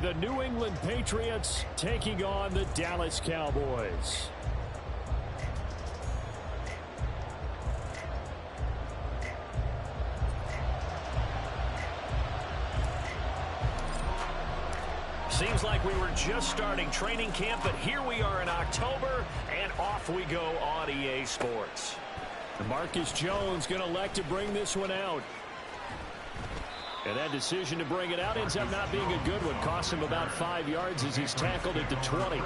be the New England Patriots taking on the Dallas Cowboys. Seems like we were just starting training camp, but here we are in October, and off we go on EA Sports. Marcus Jones going to elect to bring this one out. And that decision to bring it out ends up not being a good one. Cost him about 5 yards as he's tackled at the 20.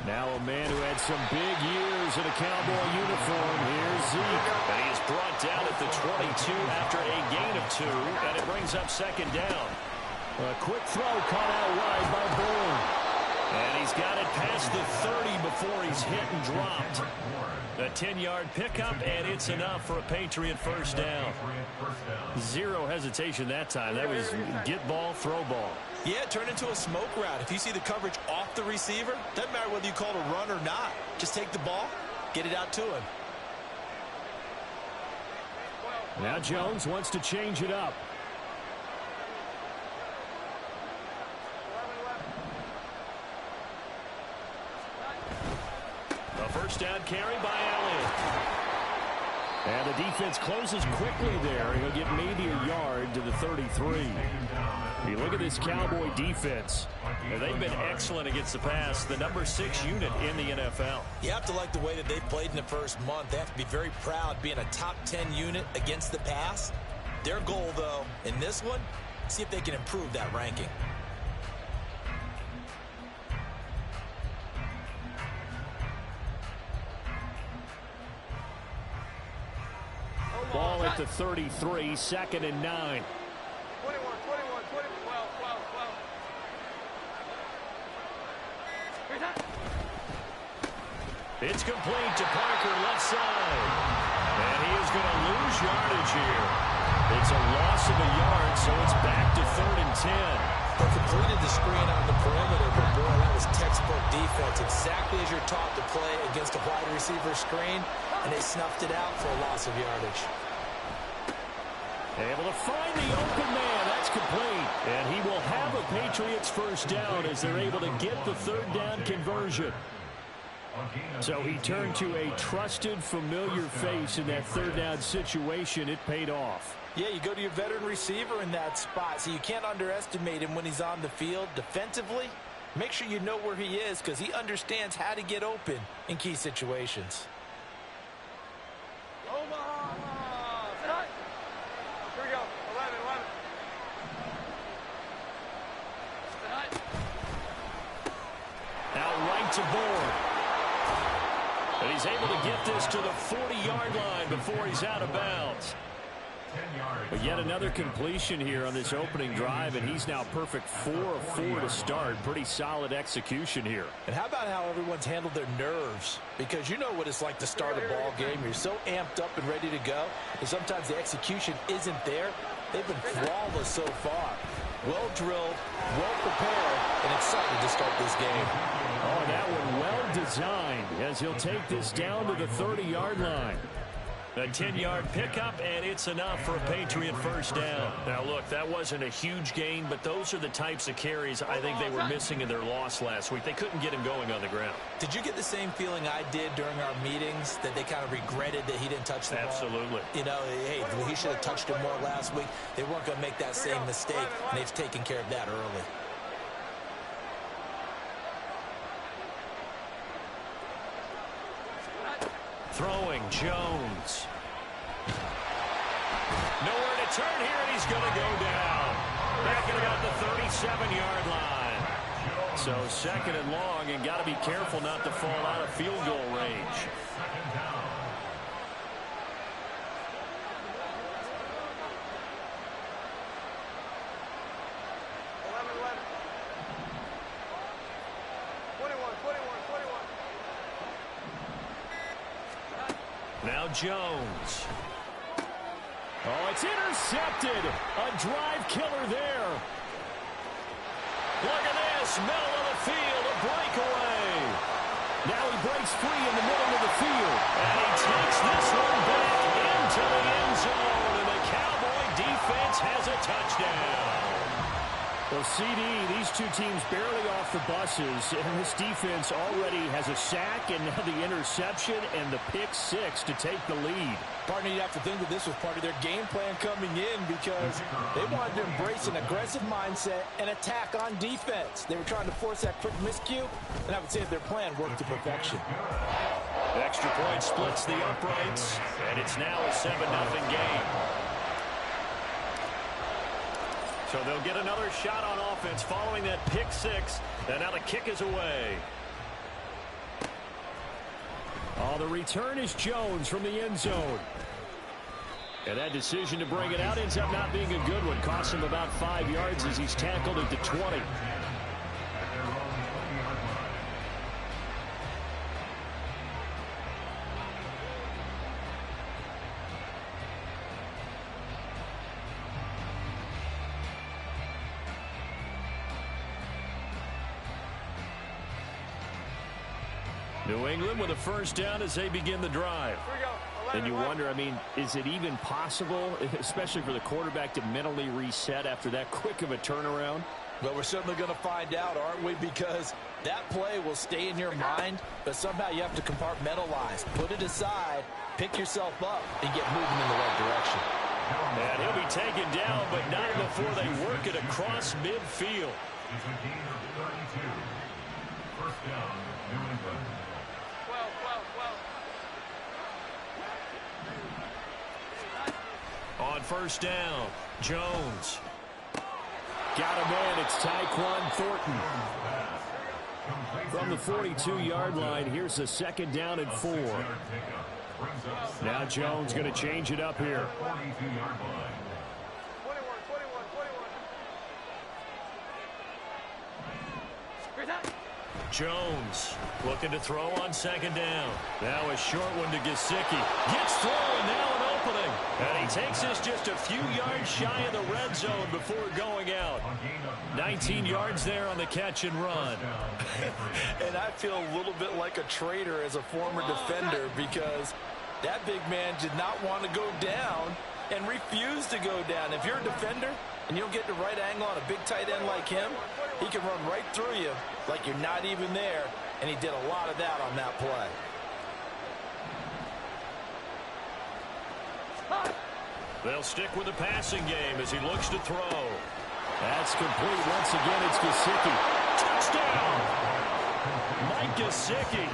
Now a man who had some big years in a Cowboy uniform. Here's Zeke. And he is brought down at the 22 after a gain of 2, and it brings up second down. A quick throw caught out wide by Bourne. And he's got it past the 30 before he's hit and dropped. A 10-yard pickup, and it's enough for a Patriot first down. Zero hesitation that time. That was get ball, throw ball. Yeah, turn into a smoke route. If you see the coverage off the receiver, doesn't matter whether you call it a run or not. Just take the ball, get it out to him. Now Jones wants to change it up. A first down carry by Elliott. And the defense closes quickly there. He'll get maybe a yard to the 33. You look at this Cowboy defense. They've been excellent against the pass. The number 6 unit in the NFL. You have to like the way that they've played in the first month. They have to be very proud being a top 10 unit against the pass. Their goal, though, in this one, see if they can improve that ranking. Ball at the 33, 2nd and 9. 21, 12. It's complete to Parker, left side. And he is going to lose yardage here. It's a loss of a yard, so it's back to 3rd and 10. They completed the screen on the perimeter, but boy, that was textbook defense. Exactly as you're taught to play against a wide receiver screen, and they snuffed it out for a loss of yardage. Able to find the open man. That's complete. And he will have a Patriots first down as they're able to get the 3rd down conversion. So he turned to a trusted, familiar face in that 3rd down situation. It paid off. Yeah, you go to your veteran receiver in that spot, so you can't underestimate him when he's on the field. Defensively, make sure you know where he is because he understands how to get open in key situations. Out right to Bourne. And he's able to get this to the 40-yard line before he's out of bounds. But yet another completion here on this opening drive, and he's now perfect 4 of 4 to start. Pretty solid execution here. And how about how everyone's handled their nerves? Because you know what it's like to start a ball game. You're so amped up and ready to go, and sometimes the execution isn't there. They've been flawless so far. Well drilled, well prepared, and excited to start this game. Oh, that one well designed as he'll take this down to the 30-yard line. A 10-yard pickup, and it's enough for a Patriot first down. Now, look, that wasn't a huge gain, but those are the types of carries I think they were missing in their loss last week. They couldn't get him going on the ground. Did you get the same feeling I did during our meetings, that they kind of regretted that he didn't touch the ball? Absolutely. You know, hey, he should have touched it more last week. They weren't going to make that same mistake, and they've taken care of that early. Throwing, Jones. Nowhere to turn here, and he's going to go down. Back at about the 37-yard line. So 2nd and long, and got to be careful not to fall out of field goal range. Now Jones. Oh, it's intercepted. A drive killer there. Look at this. Middle of the field. A breakaway. Now he breaks free in the middle of the field. And he takes this one back into the end zone. And the Cowboy defense has a touchdown. Well, CD, these two teams barely off the buses, and this defense already has a sack and now the interception and the pick-6 to take the lead. Partner, you have to think that this was part of their game plan coming in because they wanted to embrace an aggressive mindset and attack on defense. They were trying to force that quick miscue, and I would say that their plan worked to perfection. The extra point splits the uprights, and it's now a 7-0 game. So they'll get another shot on offense following that pick-6, and now the kick is away. Oh, the return is Jones from the end zone. And that decision to bring it out ends up not being a good one. Costs him about 5 yards as he's tackled at the 20. New England with a first down as they begin the drive. And you wonder, I mean, is it even possible, especially for the quarterback, to mentally reset after that quick of a turnaround? Well, we're certainly going to find out, aren't we? Because that play will stay in your mind, but somehow you have to compartmentalize. Put it aside, pick yourself up, and get moving in the right direction. And he'll be taken down, but not before they work it across midfield. First down, New England. On first down, Jones. Got him in. It's Tyquan Thornton. From the 42-yard line, here's the second down and 4. Now Jones going to change it up here. 21. Jones looking to throw on second down. Now a short one to Gesicki. Gets through and now an opening. And he takes this just a few yards shy of the red zone before going out. 19 yards there on the catch and run. And I feel a little bit like a traitor as a former defender because that big man did not want to go down and refused to go down. If you're a defender and you don't get the right angle on a big tight end like him, he can run right through you like you're not even there, and he did a lot of that on that play. They'll stick with the passing game as he looks to throw. That's complete. Once again, it's Gesicki. Touchdown! Mike Gesicki,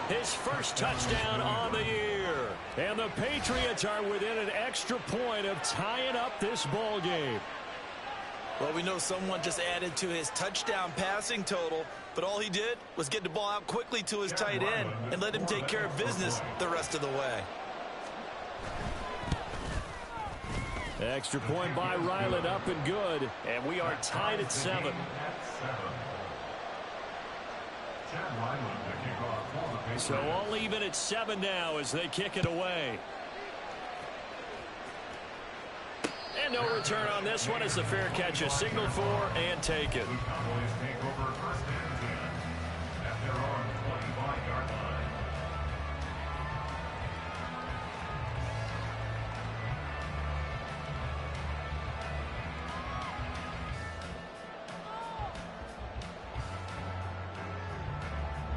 his first touchdown on the year. And the Patriots are within an extra point of tying up this ball game. Well, we know someone just added to his touchdown passing total, but all he did was get the ball out quickly to his tight end and let him take care of business the rest of the way. Extra point by Ryland, up and good. And we are tied at 7. So all even at 7 now as they kick it away. And no return on this one as the fair catch is signaled for and taken.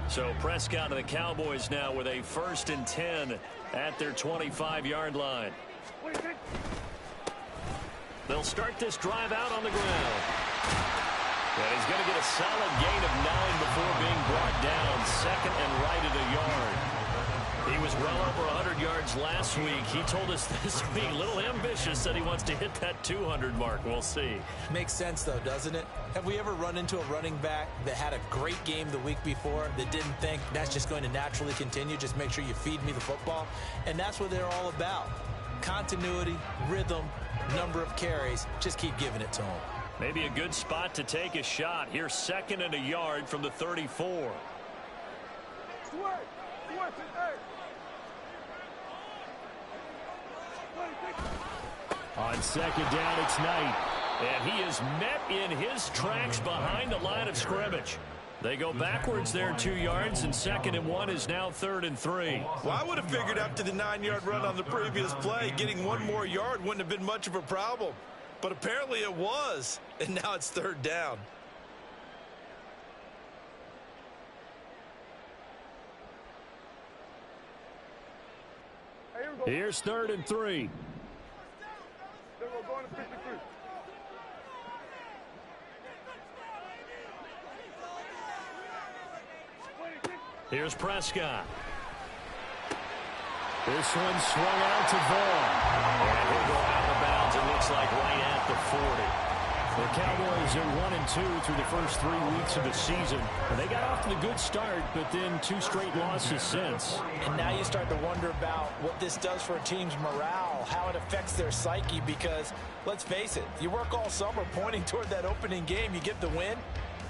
So Prescott and the Cowboys now with a 1st and 10 at their 25-yard line. They'll start this drive out on the ground. And he's going to get a solid gain of 9 before being brought down. 2nd and right at a yard. He was well over 100 yards last week. He told us this week, a little ambitious, that he wants to hit that 200 mark. We'll see. Makes sense, though, doesn't it? Have we ever run into a running back that had a great game the week before that didn't think that's just going to naturally continue? Just make sure you feed me the football. And that's what they're all about. Continuity, rhythm, number of carries. Just keep giving it to him. Maybe a good spot to take a shot. Here's 2nd and a yard from the 34. On second down, it's Knight. And he is met in his tracks behind the line of scrimmage. They go backwards there 2 yards, and 2nd and 1 is now 3rd and 3. Well, I would have figured after the 9-yard run on the previous play, getting 1 more yard wouldn't have been much of a problem. But apparently it was, and now it's 3rd down. Here's 3rd and 3. Here's Prescott. This one swung out to Vaughn. And he'll go out of bounds, it looks like, right at the 40. The Cowboys are 1-2 through the first 3 weeks of the season. And they got off to a good start, but then 2 straight losses since. And now you start to wonder about what this does for a team's morale, how it affects their psyche, because, let's face it, you work all summer pointing toward that opening game, you get the win,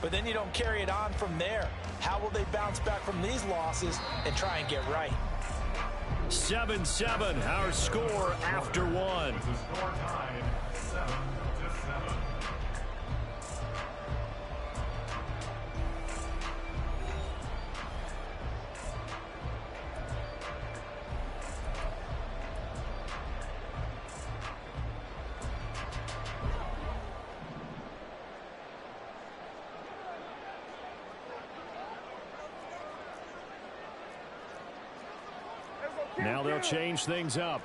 but then you don't carry it on from there. How will they bounce back from these losses and try and get right? 7-7, our score after 1. It's a score tied 7-7. Now they'll change things up.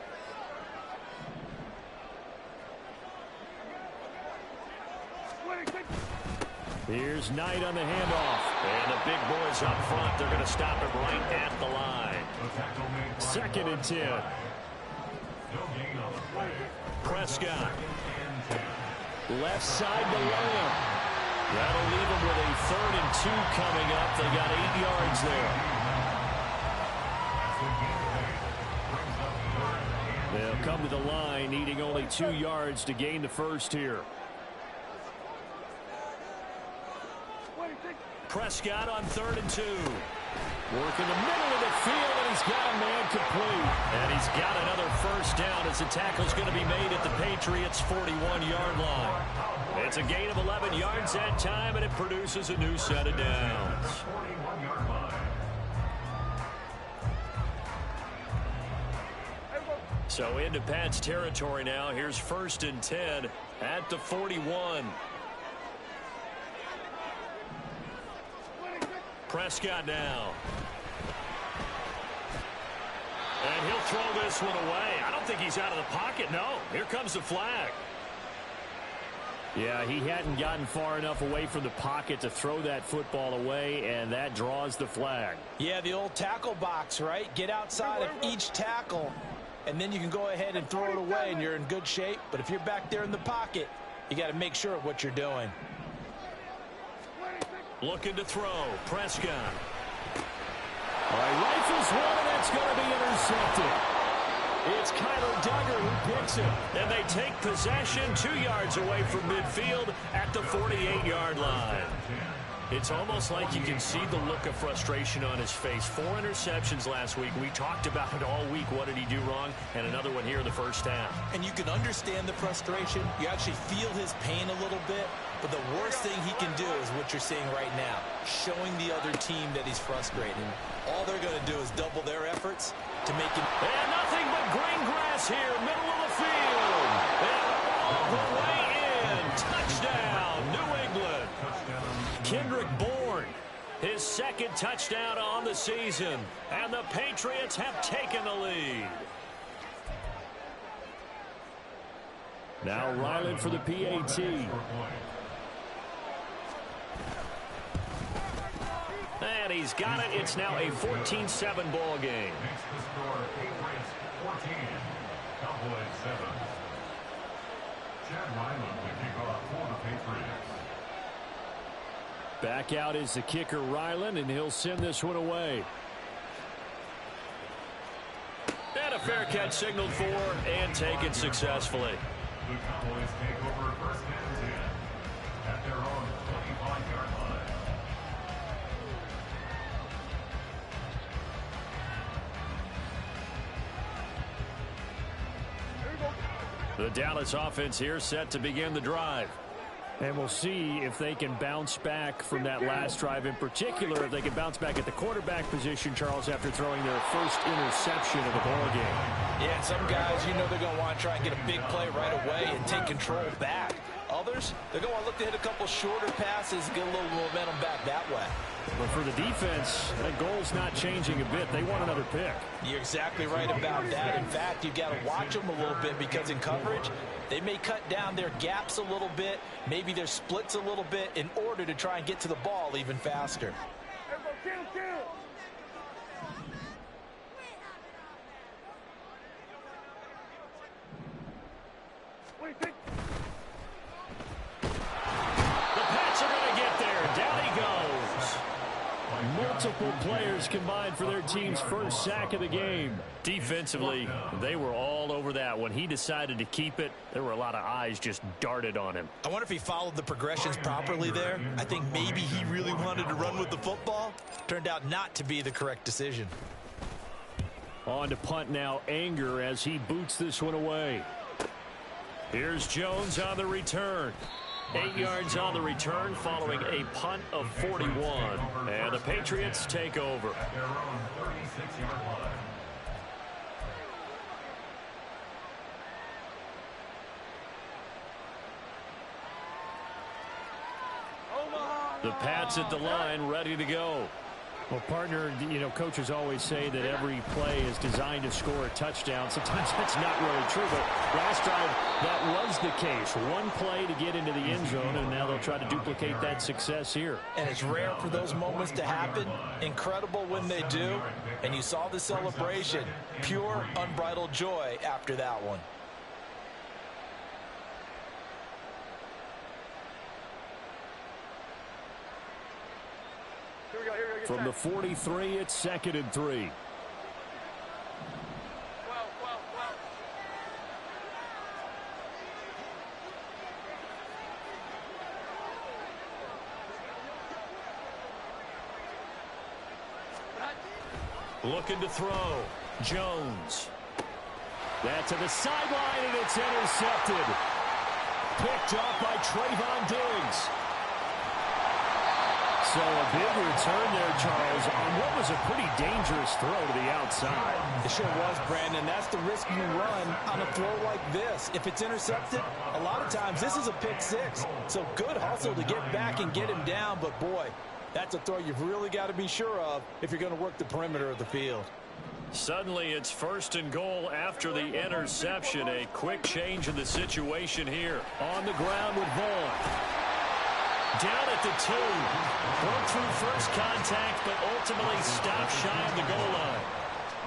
Here's Knight on the handoff. And the big boys up front, they're going to stop him right at the line. 2nd and 10. Prescott. Left side to Lamb. That'll leave him with a 3rd and 2 coming up. They got 8 yards there. They'll come to the line, needing only 2 yards to gain the first here. Prescott on 3rd and 2. Working the middle of the field, and he's got a man complete. And he's got another first down as the tackle's going to be made at the Patriots' 41-yard line. It's a gain of 11 yards that time, and it produces a new set of downs. So into Pat's territory now. Here's 1st and 10 at the 41. Prescott now. And he'll throw this one away. I don't think he's out of the pocket. No, here comes the flag. Yeah, he hadn't gotten far enough away from the pocket to throw that football away, and that draws the flag. Yeah, the old tackle box, right? Get outside of each tackle, and then you can go ahead and throw it away, and you're in good shape. But if you're back there in the pocket, you got to make sure of what you're doing. Looking to throw. Prescott. All right, rifles one, and that's going to be intercepted. It's Kyler Duggar who picks it. And they take possession 2 yards away from midfield at the 48-yard line. It's almost like you can see the look of frustration on his face. 4 interceptions last week. We talked about it all week. What did he do wrong? And another one here in the first half. And you can understand the frustration. You actually feel his pain a little bit. But the worst thing he can do is what you're seeing right now, showing the other team that he's frustrated. All they're going to do is double their efforts to make him. And nothing but green grass here, middle of the field. And all the way in. Touchdown, New England. Kendrick Bourne, his 2nd touchdown on the season. And the Patriots have taken the lead. Now Ryland for the PAT. And he's got it. It's now a 14-7 ball game. Makes the score Patriots 14, Cowboys 7. Chad Ryland to kick off for the Patriots. Back out is the kicker, Ryland, and he'll send this one away. And a fair catch signaled for and taken successfully. The Cowboys take over 1st and 10 at their own 25-yard line. The Dallas offense here set to begin the drive. And we'll see if they can bounce back from that last drive, in particular if they can bounce back at the quarterback position, Charles, after throwing their first interception of the ball game. Yeah, and some guys, you know they're going to want to try and get a big play right away and take control back. Others, they're going to want to look to hit a couple shorter passes, get a little momentum back that way. But for the defense, that goal's not changing a bit. They want another pick. You're exactly right about that. In fact, you've got to watch them a little bit because in coverage, they may cut down their gaps a little bit, maybe their splits a little bit in order to try and get to the ball even faster. Multiple players combined for their team's first sack of the game. Defensively, they were all over that. When he decided to keep it, there were a lot of eyes just darted on him. I wonder if he followed the progressions properly there. I think maybe he really wanted to run with the football. Turned out not to be the correct decision. On to punt now, Anger as he boots this one away. Here's Jones on the return. 8 yards on the return following a punt of 41. And the Patriots take over. At their own 36-yard line. The Pats at the line, ready to go. Well, partner, you know, coaches always say that every play is designed to score a touchdown. Sometimes that's not really true, but last drive, that was the case. One play to get into the end zone, and now they'll try to duplicate that success here. And it's rare for those moments to happen. Incredible when they do. And you saw the celebration. Pure, unbridled joy after that one. From the 43, it's 2nd and 3. Looking to throw. Jones. That to the sideline, and it's intercepted. Picked off by Trayvon Diggs. So a big return there, Charles, on what was a pretty dangerous throw to the outside. It sure was, Brandon. That's the risk you run on a throw like this. If it's intercepted, a lot of times this is a pick six. So good hustle to get back and get him down. But, boy, that's a throw you've really got to be sure of if you're going to work the perimeter of the field. Suddenly it's 1st and goal after the interception. A quick change in the situation here. On the ground with Vaughn. Down at the 2. Broke through first contact, but ultimately stopped shy of the goal line.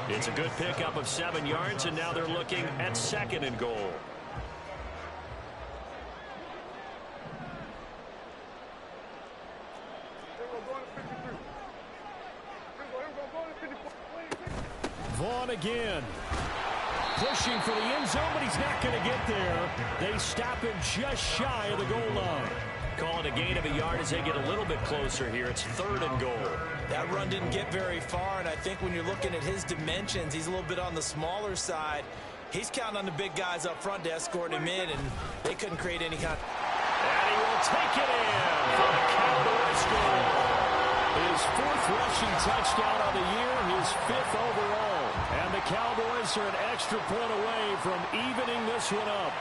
It's a good pickup of 7 yards, and now they're looking at 2nd and goal. Vaughn again. Pushing for the end zone, but he's not going to get there. They stop him just shy of the goal line. Calling a gain of a yard as they get a little bit closer here. It's 3rd and goal. That run didn't get very far, and I think when you're looking at his dimensions, he's a little bit on the smaller side. He's counting on the big guys up front to escort him in, and they couldn't create any kind. And he will take it in for the Cowboys score. His 4th rushing touchdown of the year, his 5th overall. And the Cowboys are an extra point away from evening this one up.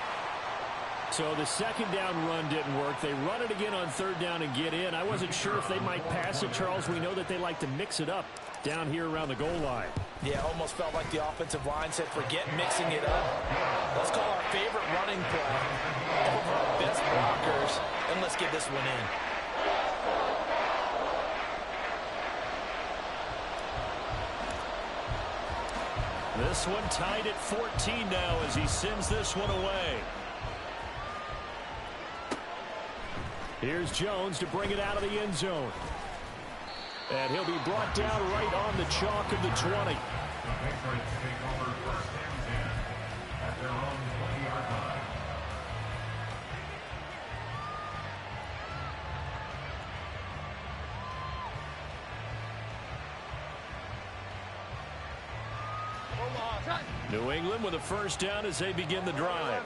So the 2nd down run didn't work. They run it again on 3rd down and get in. I wasn't sure if they might pass it, Charles. We know that they like to mix it up down here around the goal line. Yeah, almost felt like the offensive line said, forget mixing it up. Let's call our favorite running play over our best blockers, and let's get this one in. This one tied at 14 now as he sends this one away. Here's Jones to bring it out of the end zone. And he'll be brought down right on the chalk of the 20. The Patriots take over 1st and 10 at their own 20-yard line. New England with a 1st down as they begin the drive.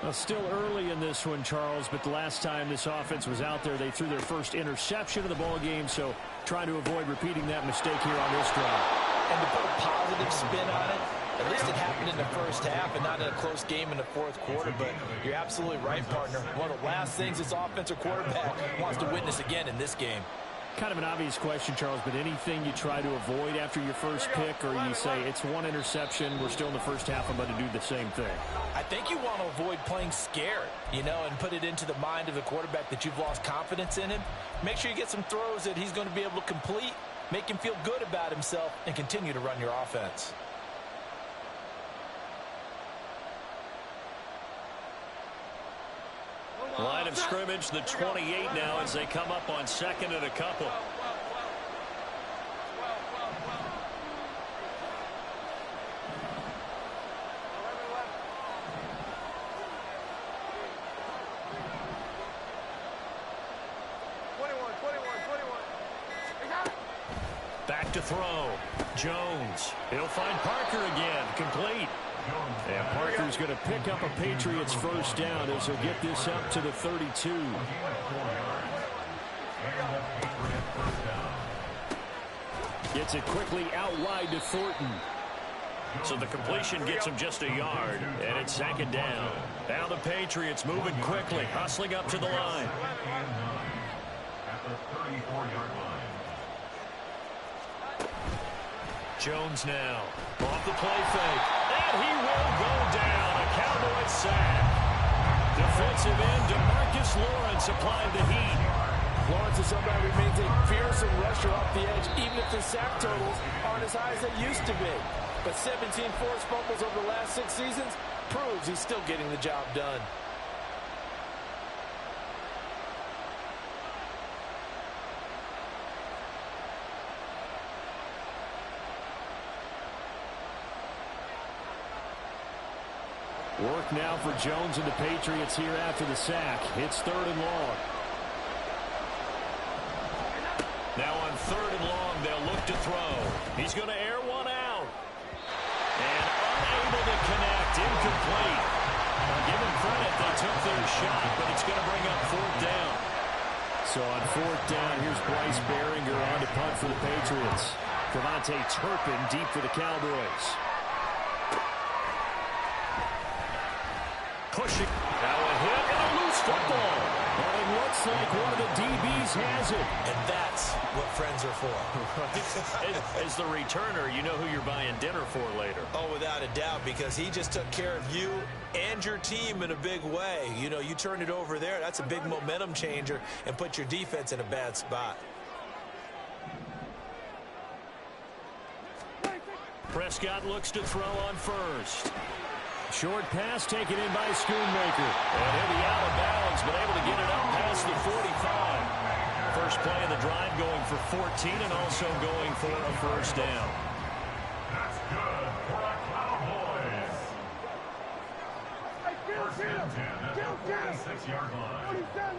Well, still early in this one, Charles, but the last time this offense was out there, they threw their first interception of the ball game, so trying to avoid repeating that mistake here on this drive. And to put a positive spin on it, at least it happened in the first half and not in a close game in the fourth quarter, but you're absolutely right, partner. One of the last things this offensive quarterback wants to witness again in this game. Kind of an obvious question, Charles, but anything you try to avoid after your first pick, or you say it's one interception, we're still in the first half, I'm going to do the same thing? I think you want to avoid playing scared, and put it into the mind of the quarterback that you've lost confidence in him. Make sure you get some throws that he's going to be able to complete, make him feel good about himself, and continue to run your offense. Line of scrimmage, the 28 now as they come up on second and a couple. Back to throw. Jones. He'll find Parker again. Complete. And Parker's going to pick up a Patriots first down as he'll get this up to the 32. Gets it quickly out wide to Thornton. So the completion gets him just a yard, and it's second down. Now the Patriots moving quickly, hustling up to the line. At the 34-yard line. Jones now. Off the play fake. And he will go down. A Cowboys sack. Defensive end DeMarcus Lawrence applied the heat. Lawrence is somebody who remains a fearsome rusher off the edge, even if his sack totals aren't as high as they used to be. But 17 forced fumbles over the last 6 seasons proves he's still getting the job done. Work now for Jones and the Patriots here after the sack. It's third and long. Now on third and long, they'll look to throw. He's going to air one out. And unable to connect. Incomplete. Give them credit. They took their shot, but it's going to bring up fourth down. So on fourth down, here's Bryce Behringer on to punt for the Patriots. Devontae Turpin deep for the Cowboys. Pushing. Now a hit and a loose football. And it looks like one of the DBs has it. And that's what friends are for. As the returner, you know who you're buying dinner for later. Oh, without a doubt, because he just took care of you and your team in a big way. You turn it over there, that's a big momentum changer and put your defense in a bad spot. Prescott looks to throw on first. Short pass taken in by Schoonmaker. And he'll be out of bounds, but able to get it up past the 45. First play of the drive going for 14 and also going for a first down. That's good for the Cowboys. First and 10 at the 46-yard line. 47.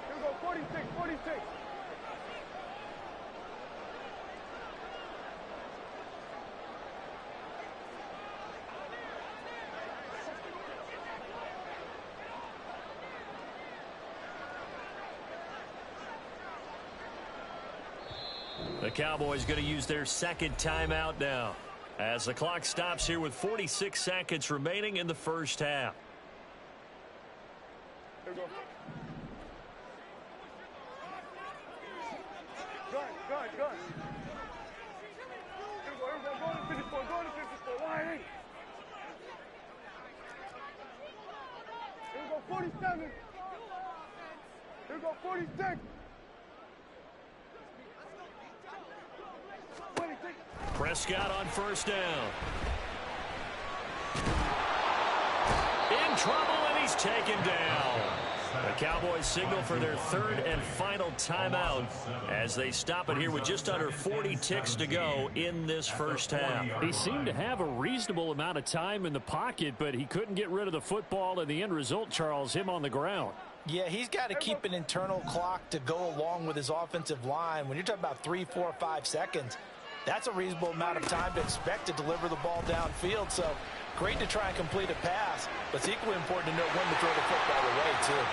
Here we go, 46, 46. The Cowboys going to use their second timeout now as the clock stops here with 46 seconds remaining in the first half. Here we go. Gun. Here we go. Go to 54. Line 8. Here we go, 47. Here we go, 46. Prescott on first down. In trouble, and he's taken down. The Cowboys signal for their third and final timeout as they stop it here with just under 40 ticks to go in this first half. He seemed to have a reasonable amount of time in the pocket, but he couldn't get rid of the football, and the end result, Charles, him on the ground. Yeah, he's got to keep an internal clock to go along with his offensive line. When you're talking about 3, 4, 5 seconds, That's a reasonable amount of time to expect to deliver the ball downfield. So great to try and complete a pass, but it's equally important to know when to throw the football away, too.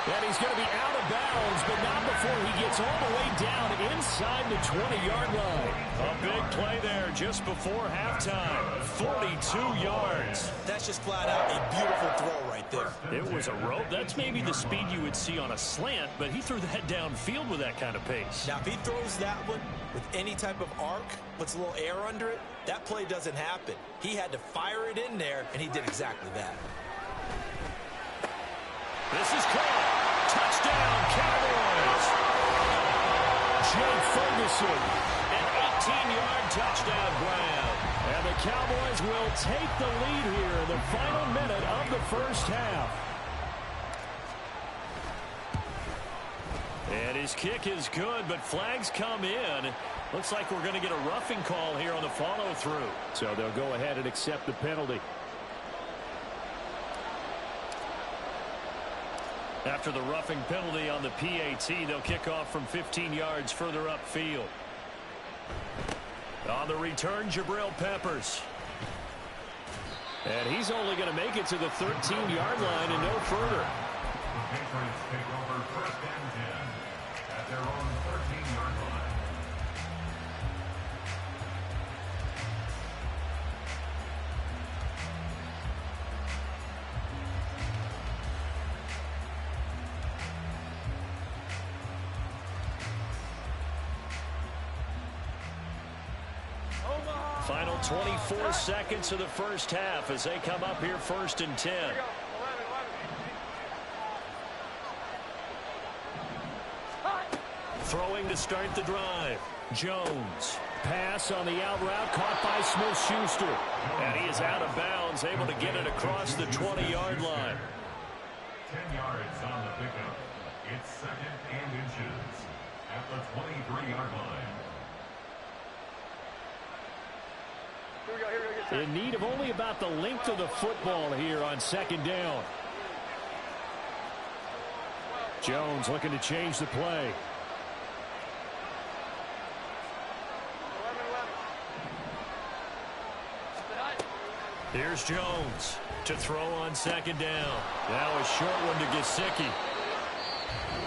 And he's going to be out of bounds, but not before he gets all the way down inside the 20-yard line. A big play there just before halftime. 42 yards. That's just flat out a beautiful throw right there. It was a rope. That's maybe the speed you would see on a slant, but he threw that downfield with that kind of pace. Now, if he throws that one with any type of arc, puts a little air under it, that play doesn't happen. He had to fire it in there, and he did exactly that. This is caught. Touchdown, Cowboys. Jake Ferguson. An 18-yard touchdown grab. And the Cowboys will take the lead here in the final minute of the first half. And his kick is good, but flags come in. Looks like we're going to get a roughing call here on the follow-through. So they'll go ahead and accept the penalty. After the roughing penalty on the PAT, they'll kick off from 15 yards further upfield. On the return, Jabril Peppers. And he's only going to make it to the 13-yard line and no further. The Patriots take over first and 10 at their own 13-yard line. Final 24 seconds of the first half as they come up here first and 10. Throwing to start the drive. Jones. Pass on the out route caught by Smith-Schuster. And he is out of bounds, able to get it across the 20-yard line. 10 yards on the pickup. It's second and inches at the 23-yard line. In need of only about the length of the football here on second down. Jones looking to change the play. Here's Jones to throw on second down. Now a short one to Gesicki.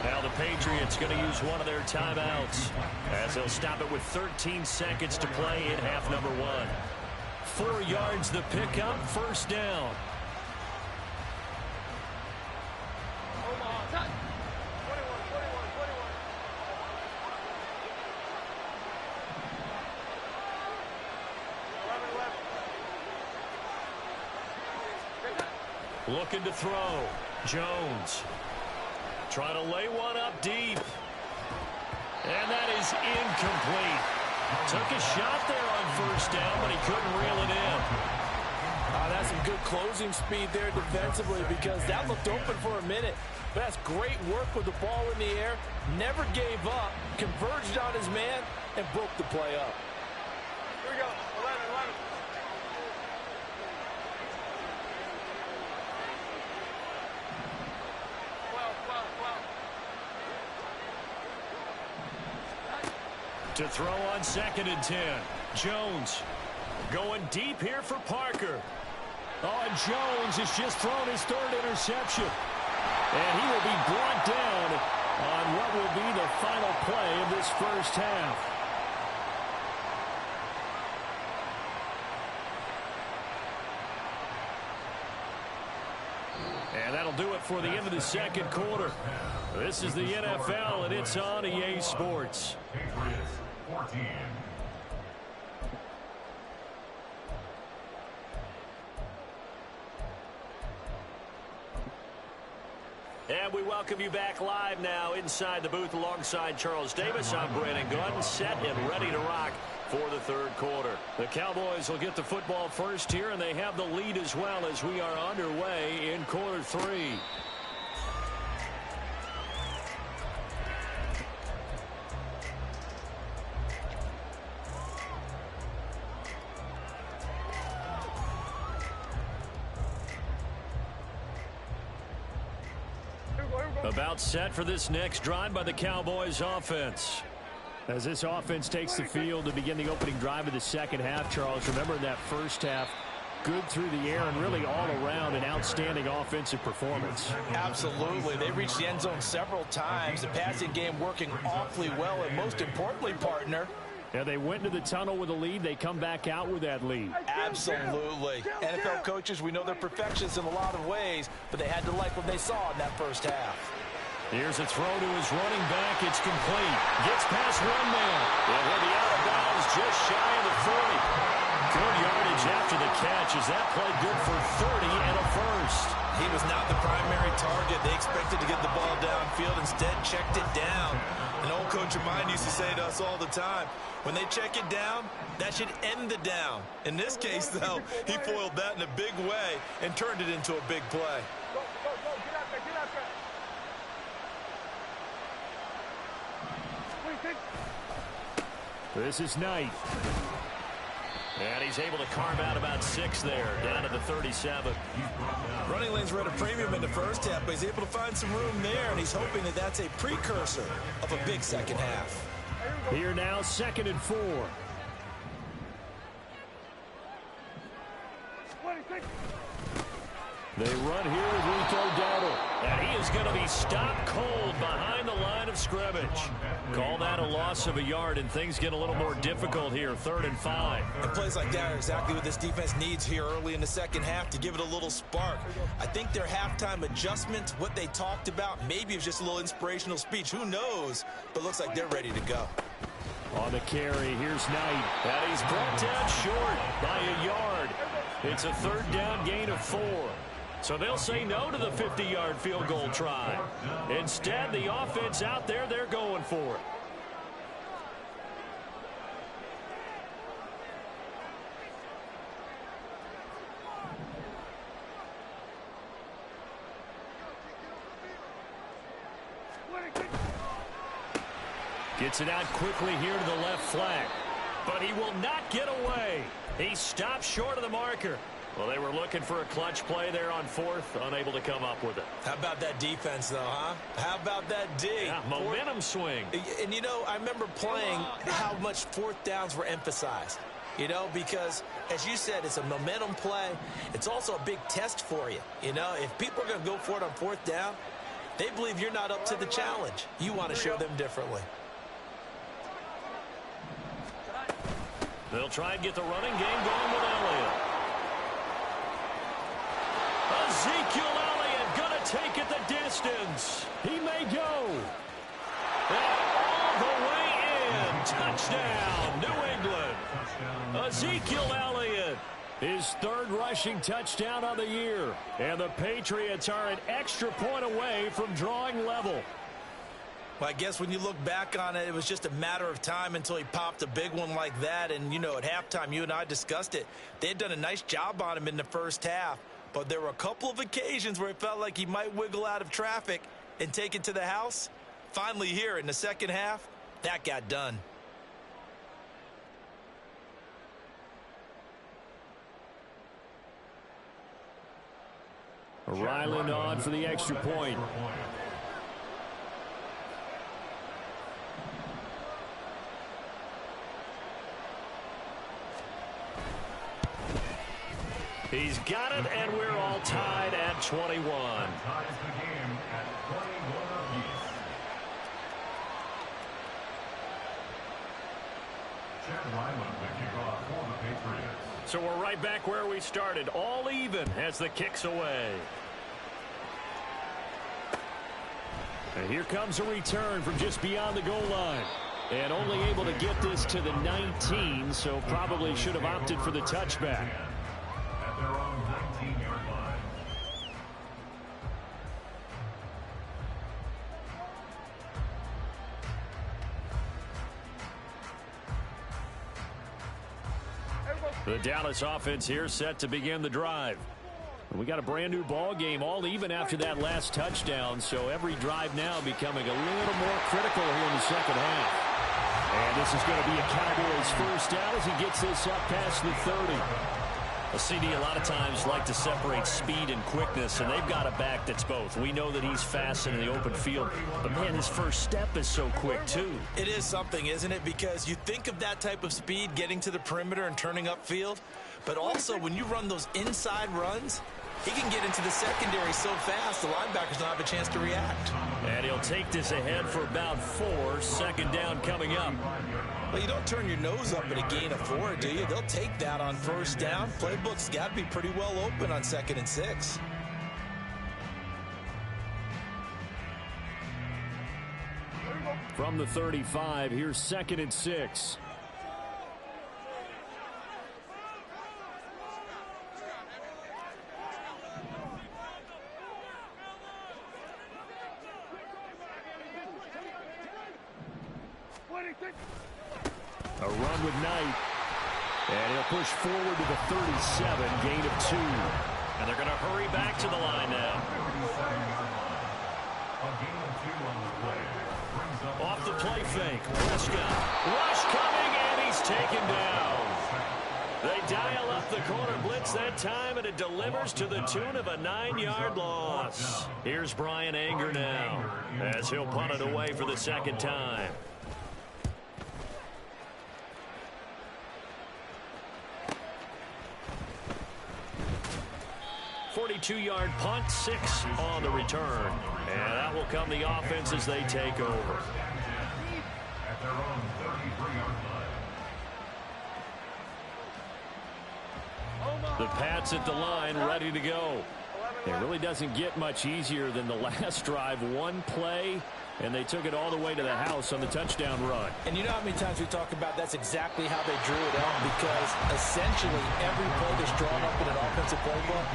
Now the Patriots going to use one of their timeouts as they'll stop it with 13 seconds to play in half number 1. 4 yards the pickup, first down. Looking to throw. Jones trying to lay one up deep. And that is incomplete. Took a shot there on first down, but he couldn't reel it in. That's some good closing speed there defensively because that looked open for a minute. But that's great work with the ball in the air. Never gave up, converged on his man, and broke the play up. Here we go. 11. To throw on second and 10. Jones going deep here for Parker. Oh, and Jones has just thrown his third interception. And he will be brought down on what will be the final play of this first half. And that'll do it for the end of the second quarter. This is the NFL, and it's on EA Sports. Patriots 14. And we welcome you back live now inside the booth alongside Charles Davis. I'm Brandon Gunn, set and ready to rock for the third quarter. The Cowboys will get the football first here, and they have the lead as well as we are underway in quarter 3. About set for this next drive by the Cowboys offense. As this offense takes the field to begin the opening drive of the second half, Charles, remember in that first half, good through the air and really all around an outstanding offensive performance. Absolutely. They reached the end zone several times. The passing game working awfully well, and most importantly, partner, yeah, they went into the tunnel with a lead. They come back out with that lead. Absolutely. NFL coaches, we know they're perfectionists in a lot of ways, but they had to like what they saw in that first half. Here's a throw to his running back. It's complete. Gets past one man. And he'll be out of bounds just shy of the 40. Good yardage after the catch. Is that play good for 30 and a first? He was not the primary target. They expected to get the ball downfield. Instead, checked it down. An old coach of mine used to say to us all the time, when they check it down, that should end the down. In this case, though, he foiled that in a big way and turned it into a big play. Go, get out there, get out there. This is Knight. And he's able to carve out about 6 there, down to the 37. Running lanes were at a premium in the first half, but he's able to find some room there, and he's hoping that that's a precursor of a big second half. Here now, 2nd and 4. They run here with Rico Dowdle. And he is going to be stopped cold behind the line of scrimmage. Call that a loss of a yard, and things get a little more difficult here, 3rd and 5. And plays like that are exactly what this defense needs here early in the second half to give it a little spark. I think their halftime adjustment, what they talked about, maybe it was just a little inspirational speech. Who knows? But looks like they're ready to go. On the carry, here's Knight. And he's brought down short by a yard. It's a 3rd down gain of 4. So they'll say no to the 50-yard field goal try. Instead, the offense out there, they're going for it. Gets it out quickly here to the left flank. But he will not get away. He stopped short of the marker. Well, they were looking for a clutch play there on 4th, unable to come up with it. How about that defense, though, huh? How about that D? Yeah, momentum swing. And, you know, I remember playing how much 4th downs were emphasized. You know, because, as you said, it's a momentum play. It's also a big test for you. You know, if people are going to go for it on 4th down, they believe you're not up to the challenge. You want to show them differently. They'll try and get the running game going with Elliott. Ezekiel Elliott going to take it the distance. He may go. And all the way in. Touchdown, New England. Ezekiel Elliott. His 3rd rushing touchdown of the year. And the Patriots are an extra point away from drawing level. Well, I guess when you look back on it, it was just a matter of time until he popped a big one like that. And, you know, at halftime, you and I discussed it. They had done a nice job on him in the first half. But there were a couple of occasions where it felt like he might wiggle out of traffic and take it to the house. Finally here in the second half, that got done. Ryland on for the extra point. He's got it, and we're all tied at 21. Ties the game at 21 apiece. Chad Ryland, the kickoff for the Patriots. So we're right back where we started, all even as the kick's away. And here comes a return from just beyond the goal line. And only able to get this to the 19, so probably should have opted for the touchback. At their own 19-yard line. The Dallas offense here set to begin the drive. And we got a brand new ball game, all even after that last touchdown, so every drive now becoming a little more critical here in the second half. And this is going to be a Cowboys first down as he gets this up past the 30. CD a lot of times like to separate speed and quickness, and they've got a back that's both. We know that he's fast in the open field, but man, his first step is so quick too. It is something, isn't it? Because you think of that type of speed getting to the perimeter and turning upfield, but also when you run those inside runs, he can get into the secondary so fast the linebackers don't have a chance to react. And he'll take this ahead for about 4. Second down coming up. Well, you don't turn your nose up at a gain of 4, do you? They'll take that on first down. Playbook's got to be pretty well open on 2nd and 6. From the 35, here's 2nd and 6. A run with Knight. And he'll push forward to the 37, gain of 2. And they're going to hurry back to the line now. Off the play fake. Prescott. Rush coming, and he's taken down. They dial up the corner blitz that time, and it delivers to the tune of a 9-yard loss. Here's Brian Anger now, as he'll punt it away for the second time. 42-yard punt, 6 on the return. And that will come the offense as they take over. At their own 33-yard line. The Pats at the line, ready to go. It really doesn't get much easier than the last drive. One play, and they took it all the way to the house on the touchdown run. And you know how many times we talk about that's exactly how they drew it up, because essentially every play that's drawn up in an offensive playbook,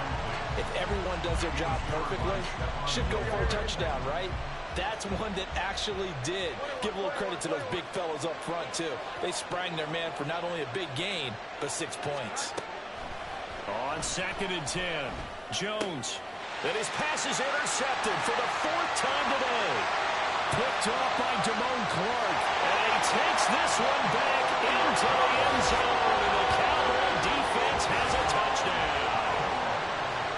if everyone does their job perfectly, should go for a touchdown, right? That's one that actually did. Give a little credit to those big fellows up front, too. They sprang their man for not only a big gain, but 6 points. On 2nd and 10, Jones. And his pass is intercepted for the 4th time today. Picked off by Damone Clark. And he takes this one back into the end zone. And the Cowboy defense has a touchdown.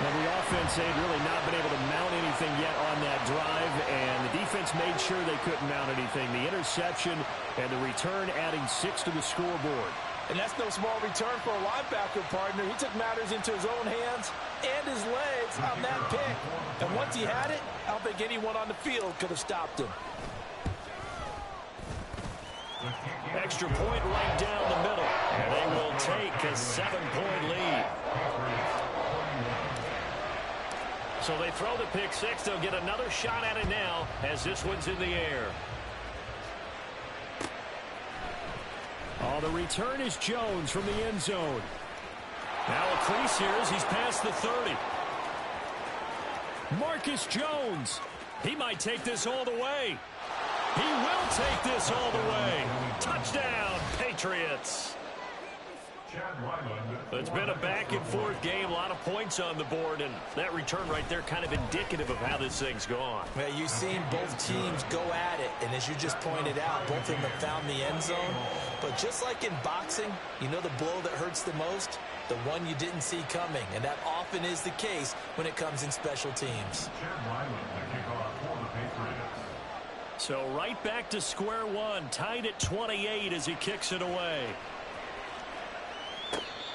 And the offense had really not been able to mount anything yet on that drive, and the defense made sure they couldn't mount anything. The interception and the return adding 6 to the scoreboard. And that's no small return for a linebacker, partner. He took matters into his own hands and his legs on that pick. And once he had it, I don't think anyone on the field could have stopped him. Extra point right down the middle. And they will take a 7-point lead. So they throw the pick 6. They'll get another shot at it now as this one's in the air. Oh, the return is Jones from the end zone. Now a crease here as he's past the 30. Marcus Jones. He might take this all the way. He will take this all the way. Touchdown, Patriots. It's been a back-and-forth game, a lot of points on the board, and that return right there kind of indicative of how this thing's gone. Well, you've seen both teams go at it, and as you just pointed out, both of them have found the end zone. But just like in boxing, you know the blow that hurts the most? The one you didn't see coming, and that often is the case when it comes in special teams. So right back to square one, tied at 28 as he kicks it away.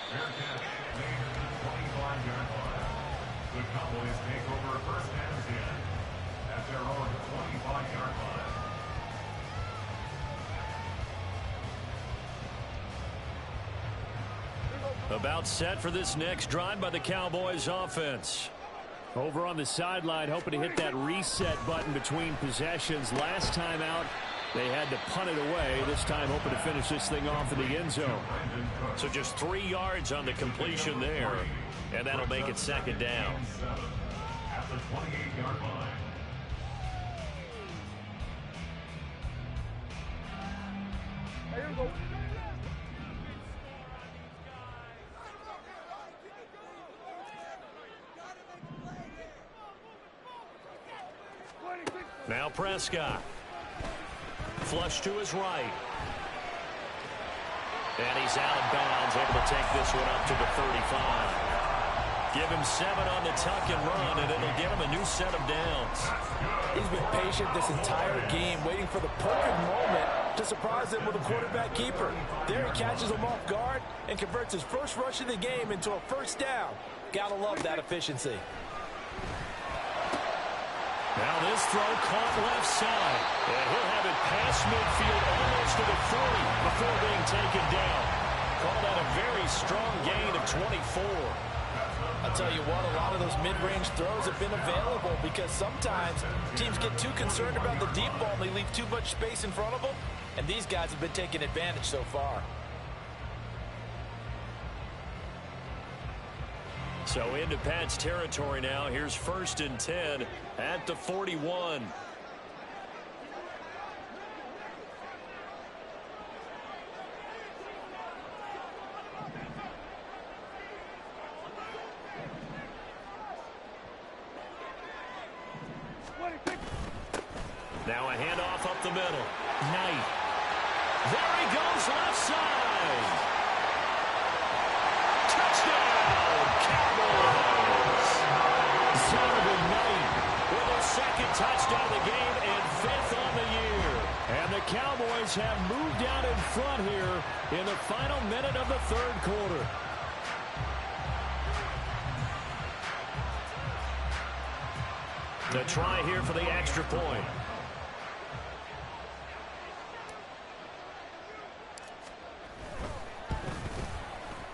Fair catch made at the 25-yard line. The Cowboys take over 1st and 10 at their own 25-yard line. About set for this next drive by the Cowboys offense. Over on the sideline, hoping to hit that reset button between possessions. Last time out, they had to punt it away. This time hoping to finish this thing off in the end zone. So just 3 yards on the completion there. And that'll make it 2nd down. At the 28-yard line. Here we go. Now Prescott. Flush to his right. And he's out of bounds, able to take this one up to the 35. Give him 7 on the tuck and run, and it'll get him a new set of downs. He's been patient this entire game, waiting for the perfect moment to surprise him with a quarterback keeper. There he catches him off guard and converts his first rush of the game into a first down. Gotta love that efficiency. Now this throw caught left side. And he'll have it past midfield almost to the 40 before being taken down. Call that a very strong gain of 24. I'll tell you what, a lot of those mid-range throws have been available because sometimes teams get too concerned about the deep ball and they leave too much space in front of them, and these guys have been taking advantage so far. So into Pat's territory now. Here's 1st and 10 at the 41. Now a handoff up the middle. Knight. There he goes left side. Touchdown, Cowboys. Donovan Knight with a 2nd touchdown of the game and 5th on the year. And the Cowboys have moved out in front here in the final minute of the 3rd quarter. The try here for the extra point.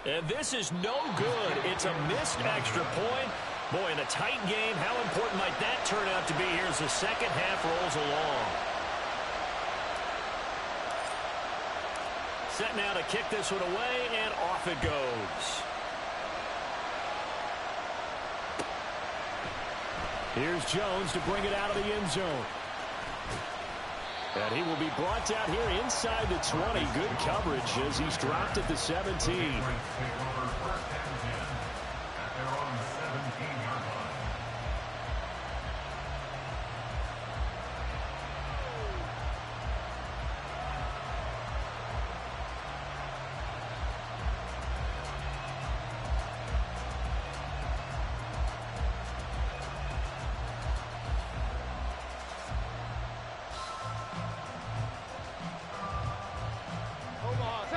And this is no good. It's a missed extra point. Boy, in a tight game, how important might that turn out to be here as the second half rolls along? Set now to kick this one away, and off it goes. Here's Jones to bring it out of the end zone. And he will be brought down here inside the 20. Good coverage as he's dropped at the 17.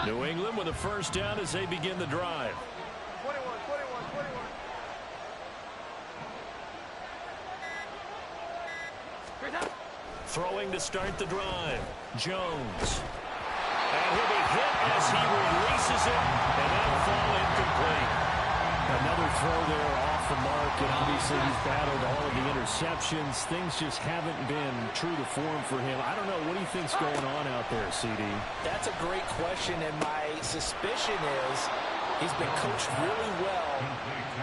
New England with a first down as they begin the drive. 21. Throwing to start the drive. Jones. And he'll be hit as he releases it, and that'll fall incomplete. Another throw there off the mark, and obviously he's battled all of the interceptions. Things just haven't been true to form for him. I don't know. What do you think's going on out there, CD? That's a great question, and my suspicion is he's been coached really well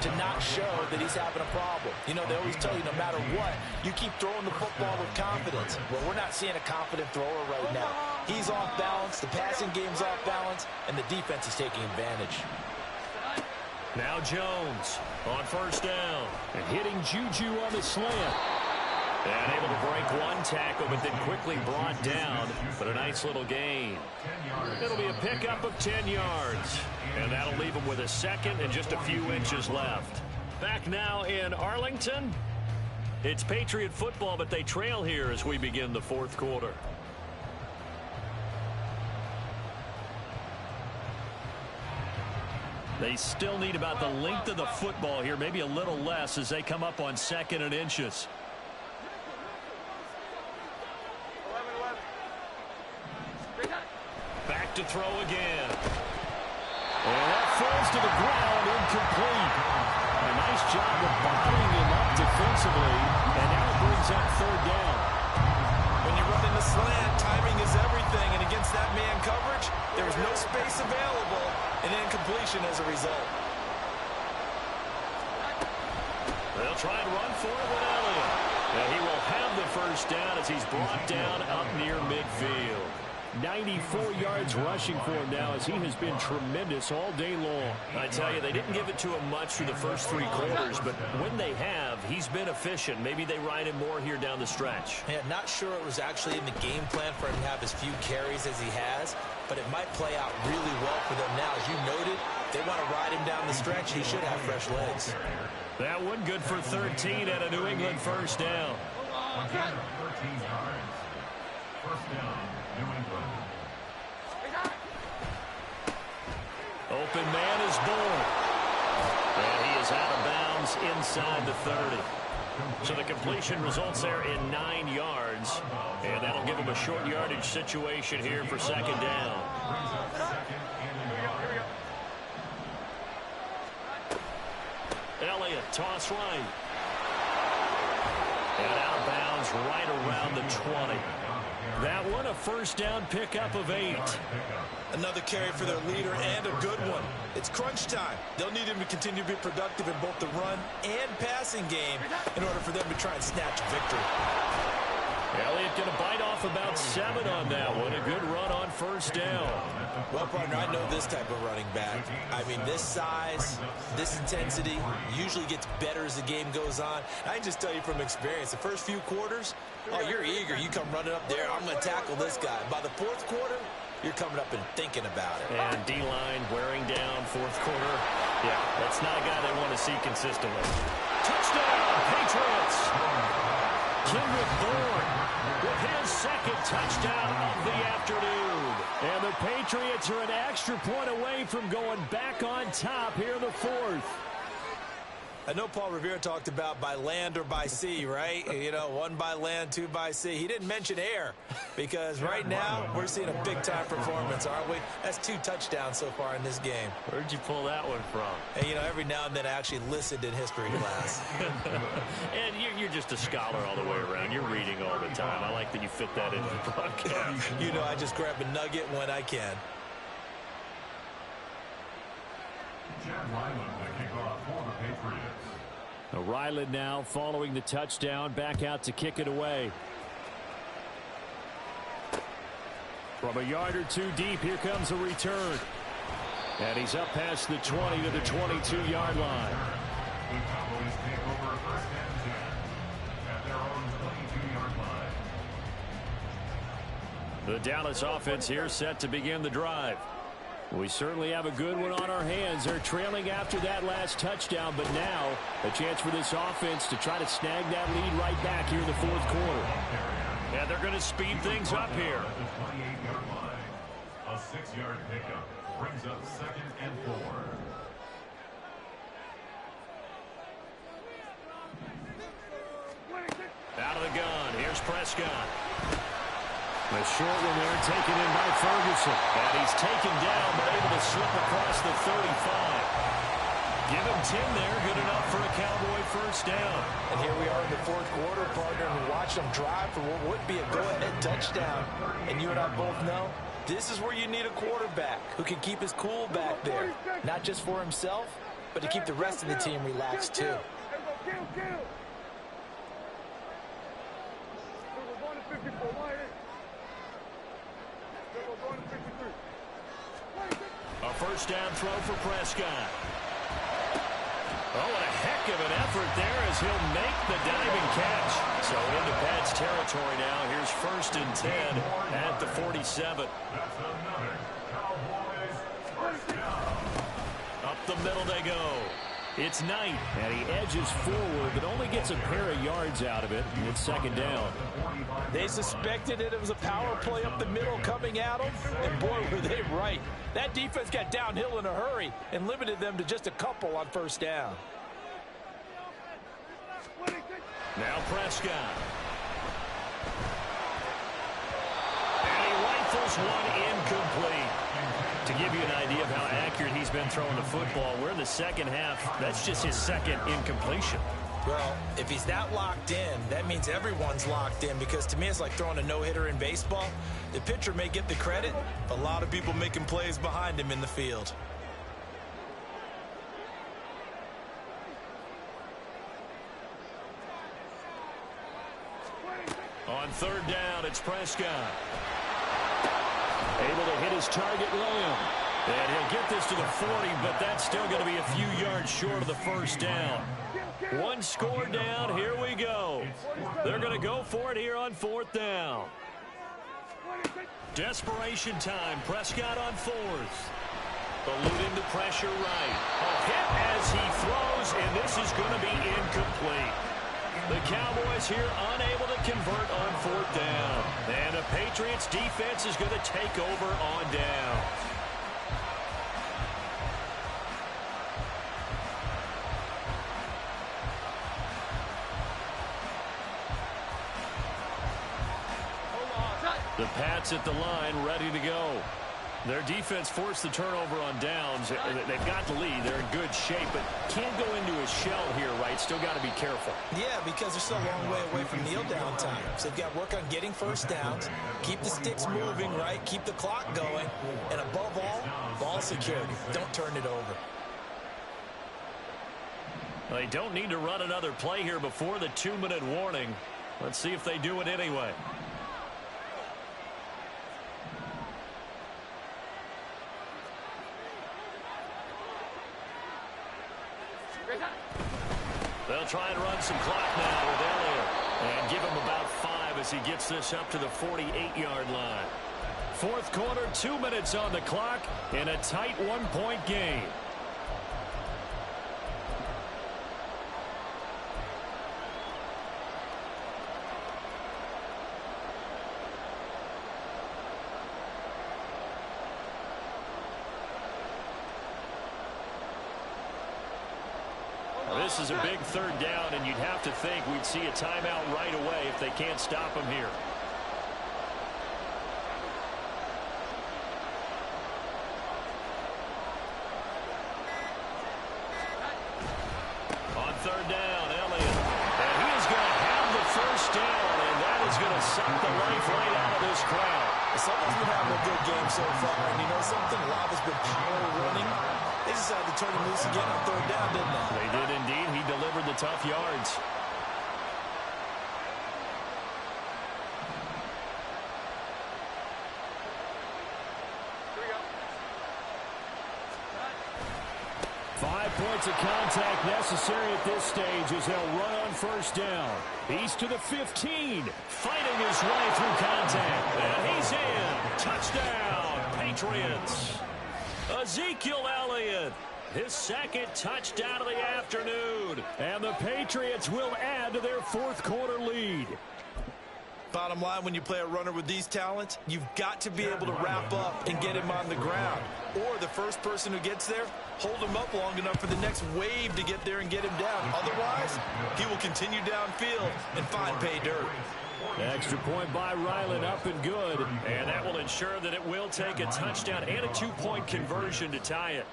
to not show that he's having a problem. You know, they always tell you no matter what, you keep throwing the football with confidence. Well, we're not seeing a confident thrower right now. He's off balance, the passing game's off balance, and the defense is taking advantage. Now Jones on first down. And hitting Juju on the slant. And able to break one tackle, but then quickly brought down. But a nice little gain. It'll be a pickup of 10 yards. And that'll leave him with a second and just a few inches left. Back now in Arlington. It's Patriot football, but they trail here as we begin the 4th quarter. They still need about the length of the football here, maybe a little less as they come up on 2nd and inches. Back to throw again. And that falls to the ground, incomplete. A nice job of bottling him up defensively, and now it brings up 3rd down. When you run in the slant, timing is everything, and against that man coverage, there's no space available, and incompletion as a result. They'll try and run for it with Elliott. And he will have the first down as he's brought down up near midfield. 94 yards rushing for him now as he has been tremendous all day long. I tell you, they didn't give it to him much through the first 3 quarters, but when they have, he's been efficient. Maybe they ride him more here down the stretch. Yeah, not sure it was actually in the game plan for him to have as few carries as he has, but it might play out really well for them now. As you noted, they want to ride him down the stretch. He should have fresh legs. That one good for 13 at a New England first down. 13 yards. First down, New England. Open man is born. And he is out of bounds inside the 30. So the completion results there in 9 yards. And that'll give him a short yardage situation here for second down. Elliott, toss right. And out of bounds right around the 20. That one a first down pickup of 8. Another carry for their leader and a good one. It's crunch time. They'll need him to continue to be productive in both the run and passing game in order for them to try and snatch a victory. Elliott going to bite off about 7 on that one. A good run on first down. Well, partner, I know this type of running back. I mean, this size, this intensity usually gets better as the game goes on. I can just tell you from experience, the first few quarters, oh, you're eager. You come running up there, I'm going to tackle this guy. By the fourth quarter, you're coming up and thinking about it. And D-line wearing down fourth quarter. Yeah, that's not a guy they want to see consistently. Touchdown, Patriots! Kendrick Bourne with his second touchdown of the afternoon. And the Patriots are an extra point away from going back on top here in the 4th. I know Paul Revere talked about by land or by sea, right? You know, 1 by land, 2 by sea. He didn't mention air because right now we're seeing a big-time performance, aren't we? That's 2 touchdowns so far in this game. Where'd you pull that one from? And, you know, every now and then I actually listened in history class. And you're just a scholar all the way around. You're reading all the time. I like that you fit that into the broadcast. You know, I just grab a nugget when I can. Chad Ryland, the kickoff for the Patriots. Ryland now following the touchdown, back out to kick it away. From a yard or 2 deep, here comes a return. And he's up past the 20 to the 22-yard line. The Cowboys take over first and 10 at their own 22-yard line. The Dallas offense here set to begin the drive. We certainly have a good one on our hands. They're trailing after that last touchdown, but now a chance for this offense to try to snag that lead right back here in the 4th quarter. Yeah, they're going to speed things up here. At the 28-yard line, a 6-yard pickup brings up second and 4. Out of the gun. Here's Prescott. A short one there taken in by Ferguson. And he's taken down, but able to slip across the 35. Give him 10 there. Good enough for a Cowboy first down. And here we are in the 4th quarter, partner, and we watch them drive for what would be a go-ahead touchdown. And you and I both know this is where you need a quarterback who can keep his cool back there. Not just for himself, but to keep the rest of the team relaxed, too. A first down throw for Prescott. Oh, and a heck of an effort there as he'll make the diving catch. So into Pat's territory now. Here's first and 10 at the 47. That's another Cowboys first down. Up the middle they go. It's Knight. And he edges forward, but only gets a pair of yards out of it. It's second down. They suspected it was a power play up the middle coming at them, and boy, were they right. That defense got downhill in a hurry and limited them to just a couple on first down. Now Prescott. And he rifles one incomplete. To give you an idea of how accurate he's been throwing the football, we're in the second half. That's just his second incompletion. Well, if he's that locked in, that means everyone's locked in, because to me it's like throwing a no-hitter in baseball. The pitcher may get the credit, a lot of people making plays behind him in the field. On third down, it's Prescott. Able to hit his target, William. And he'll get this to the 40, but that's still going to be a few yards short of the first down. One score down. Here we go. They're going to go for it here on 4th down. Desperation time. Prescott on 4th. Eluding the pressure right. A hit as he throws, and this is going to be incomplete. The Cowboys here unable to convert on 4th down. And the Patriots defense is going to take over on down. The Pats at the line, ready to go. Their defense forced the turnover on downs. They've got the lead. They're in good shape, but can't go into a shell here, right? Still got to be careful. Yeah, because they're still a long way away from kneel-down time. So they've got to work on getting first downs, keep the sticks moving, right? Keep the clock going, and above all, ball security. Don't turn it over. They don't need to run another play here before the 2-minute warning. Let's see if they do it anyway. They'll try and run some clock now with Elliott and give him about 5 as he gets this up to the 48-yard line. 4th quarter, 2 minutes on the clock in a tight 1-point game. This is a big 3rd down, and you'd have to think we'd see a timeout right away if they can't stop him here. On 3rd down, Elliott. And he is going to have the first down, and that is going to suck the life right out of this crowd. Someone's been having a good game so far, and you know something? A lot has been power running. They decided to turn him loose again on 3rd down, didn't they? They did indeed. He delivered the tough yards. Here we go. 5 points of contact necessary at this stage as they'll run on 1st down. He's to the 15, fighting his way through contact. And he's in. Touchdown, Patriots. Ezekiel Elliott, his 2nd touchdown of the afternoon. And the Patriots will add to their 4th quarter lead. Bottom line, when you play a runner with these talents, you've got to be able to wrap up and get him on the ground. Or the first person who gets there, hold him up long enough for the next wave to get there and get him down. Otherwise, he will continue downfield and find pay dirt. Extra point by Ryland, up and good. And that will ensure that it will take a touchdown and a 2-point conversion to tie it.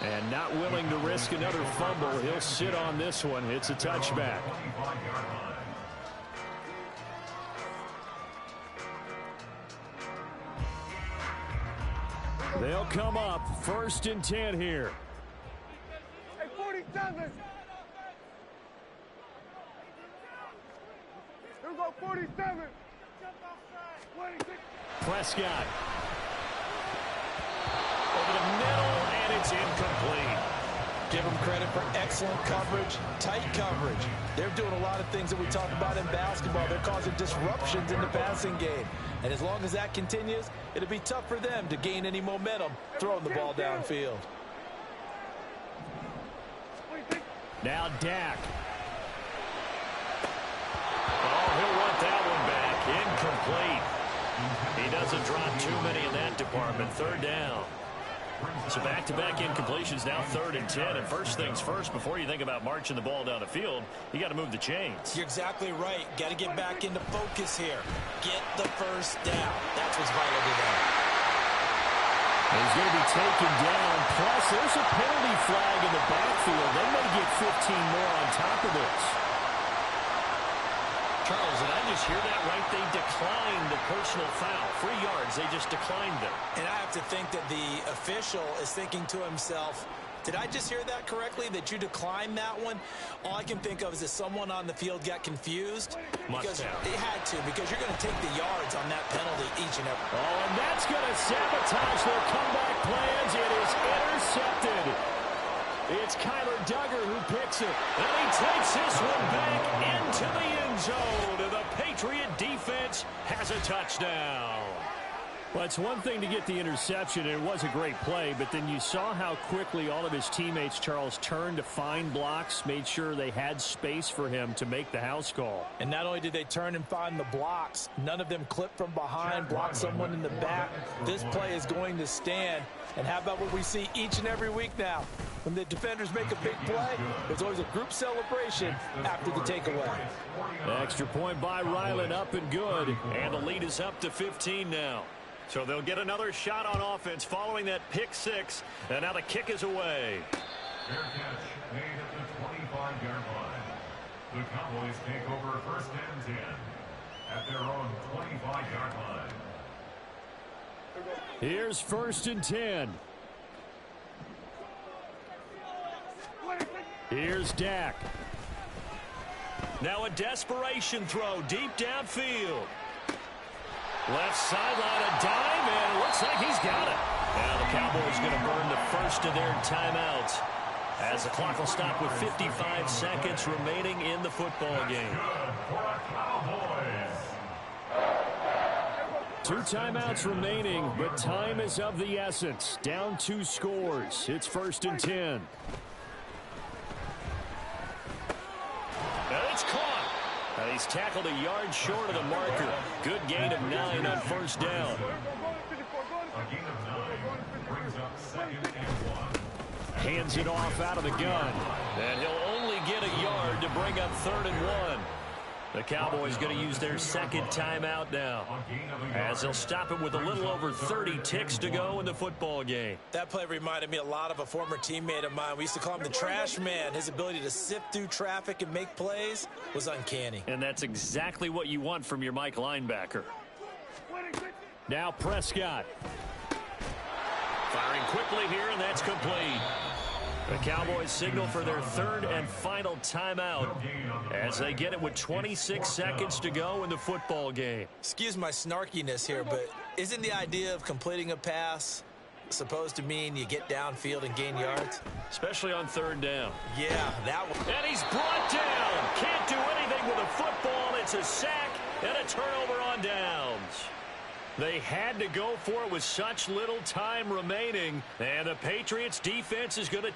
And not willing to risk another fumble. He'll sit on this one. It's a touchback. They'll come up 1st and 10 here. Hey, 47. Here we go, 47. 26. Prescott. Over the middle, and it's incomplete. Give them credit for excellent coverage, tight coverage. They're doing a lot of things that we talk about in basketball. They're causing disruptions in the passing game. And as long as that continues, it'll be tough for them to gain any momentum throwing the ball downfield. Now Dak. Oh, he'll want that one back. Incomplete. He doesn't drop too many in that department. 3rd down. So back-to-back incompletions, now 3rd and 10. And first things first, before you think about marching the ball down the field, you got to move the chains. You're exactly right. Got to get back into focus here. Get the first down. That's what's vital to them. He's going to be taken down. Plus, there's a penalty flag in the backfield. They may get 15 more on top of this. Charles, and I just hear that right? They declined the personal foul. 3 yards, they just declined them. And I have to think that the official is thinking to himself, Did I just hear that correctly, that you declined that one? All I can think of is that someone on the field got confused. Because they had to, because you're going to take the yards on that penalty each and every. Oh, and that's going to sabotage their comeback plans. It is intercepted. It's Kyler Duggar who picks it. And he takes this one back into the end zone. The Patriot defense has a touchdown. Well, it's one thing to get the interception, and it was a great play, but then you saw how quickly all of his teammates, Charles, turned to find blocks, made sure they had space for him to make the house call. And not only did they turn and find the blocks, none of them clipped from behind, blocked someone in the back. This play is going to stand. And how about what we see each and every week now? When the defenders make a big play, there's always a group celebration after the takeaway. Extra point by Ryland, up and good. And the lead is up to 15 now. So they'll get another shot on offense following that pick six. And now the kick is away. Fair catch made at the 25-yard line. The Cowboys take over first and 10 at their own 25-yard line. Here's first and 10. Here's Dak. Now a desperation throw deep downfield. Left sideline, a dime, and it looks like he's got it. Now the Cowboys going to burn the first of their timeouts as the clock will stop with 55 seconds remaining in the football game. Two timeouts remaining, but time is of the essence. Down 2 scores. It's first and 10. And it's caught. He's tackled a yard short of the marker. Good gain of 9 on first down. A gain of 9 brings up second and 1. Hands it off out of the gun. And he'll only get a yard to bring up 3rd and 1. The Cowboys going to use their second timeout now, as they'll stop it with a little over 30 ticks to go in the football game. That play reminded me a lot of a former teammate of mine. We used to call him the trash man. His ability to sift through traffic and make plays was uncanny. And that's exactly what you want from your Mike linebacker. Now Prescott. Firing quickly here, and that's complete. The Cowboys signal for their 3rd and final timeout as they get it with 26 seconds to go in the football game. Excuse my snarkiness here, but isn't the idea of completing a pass supposed to mean you get downfield and gain yards? Especially on 3rd down. Yeah, that one. And he's brought down. Can't do anything with a football. It's a sack and a turnover on downs. They had to go for it with such little time remaining, and the Patriots defense is going to